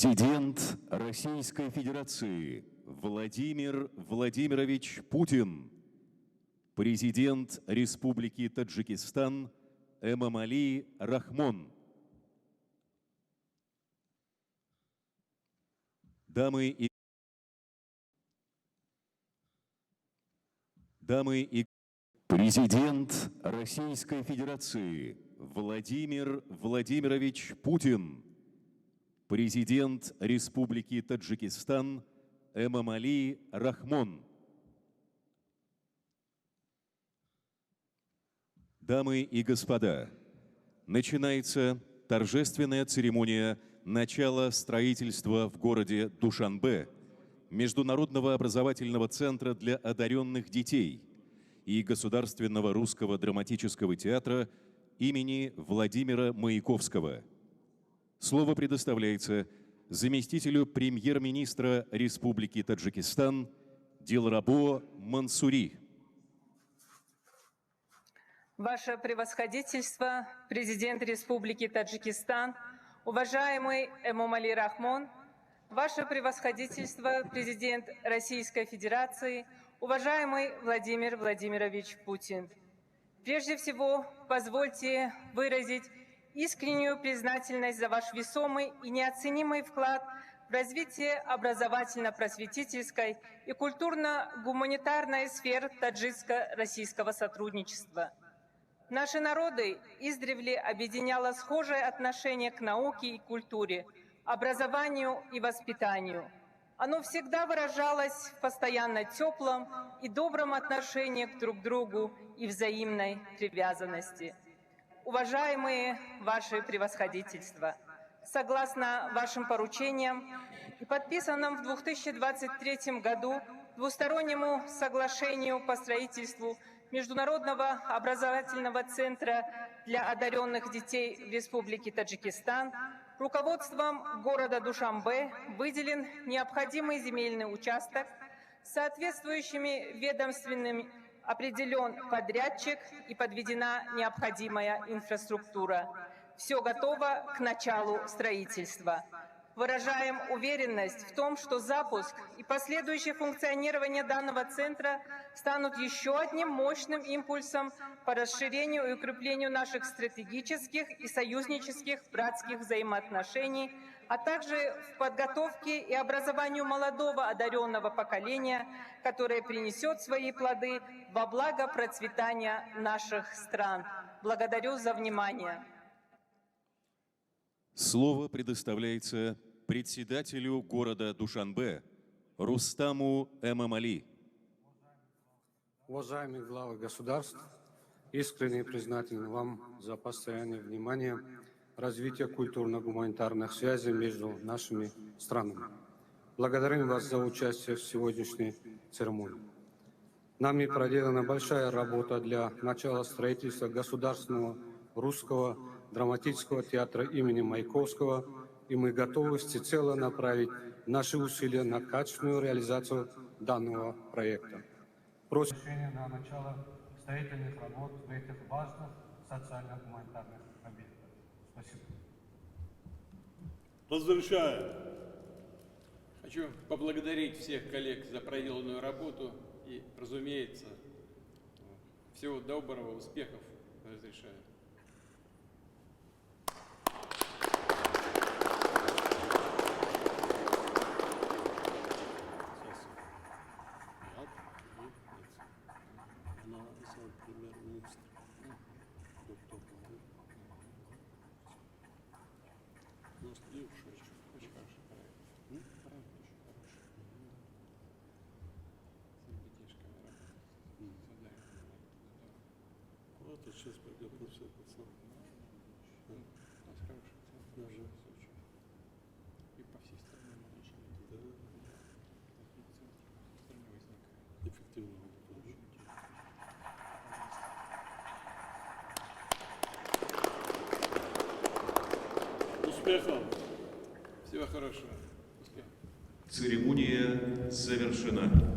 Президент Российской Федерации Владимир Владимирович Путин, президент Республики Таджикистан Эмомали Рахмон. Дамы и президент Российской Федерации Владимир Владимирович Путин, президент Республики Таджикистан Эмомали Рахмон. Дамы и господа, начинается торжественная церемония начала строительства в городе Душанбе Международного образовательного центра для одаренных детей и Государственного русского драматического театра имени Владимира Маяковского. Слово предоставляется заместителю премьер-министра Республики Таджикистан Дилрабо Мансури. Ваше Превосходительство, президент Республики Таджикистан, уважаемый Эмомали Рахмон, Ваше Превосходительство, президент Российской Федерации, уважаемый Владимир Владимирович Путин. Прежде всего, позвольте выразить искреннюю признательность за ваш весомый и неоценимый вклад в развитие образовательно-просветительской и культурно-гуманитарной сфер таджикско-российского сотрудничества. Наши народы издревле объединяло схожее отношение к науке и культуре, образованию и воспитанию. Оно всегда выражалось в постоянно теплом и добром отношении друг к другу и взаимной привязанности. Уважаемые Ваши Превосходительства, согласно вашим поручениям и подписанным в 2023 году двустороннему соглашению по строительству Международного образовательного центра для одаренных детей в Республике Таджикистан, руководством города Душанбе выделен необходимый земельный участок с соответствующими ведомственными, определен подрядчик и подведена необходимая инфраструктура. Все готово к началу строительства. Выражаем уверенность в том, что запуск и последующее функционирование данного центра станут еще одним мощным импульсом по расширению и укреплению наших стратегических и союзнических братских взаимоотношений, а также в подготовке и образованию молодого одаренного поколения, которое принесет свои плоды во благо процветания наших стран. Благодарю за внимание. Слово предоставляется председателю города Душанбе Рустаму Эмомали. Уважаемые главы государств, искренне признателен вам за постоянное внимание развития культурно-гуманитарных связей между нашими странами. Благодарим вас за участие в сегодняшней церемонии. Нами проделана большая работа для начала строительства Государственного русского драматического театра имени Маяковского, и мы готовы всецело направить наши усилия на качественную реализацию данного проекта. Просим на начало строительных работ в этих важных социально-гуманитарных объектах. Спасибо. Разрешаю. Хочу поблагодарить всех коллег за проделанную работу и, разумеется, всего доброго, успехов. Разрешаю. Вот сейчас подготовься, пацан. Даже и по всей стране мы начали. да. Эффективно будет. Успехов! Всего хорошего. Успехов. Церемония завершена.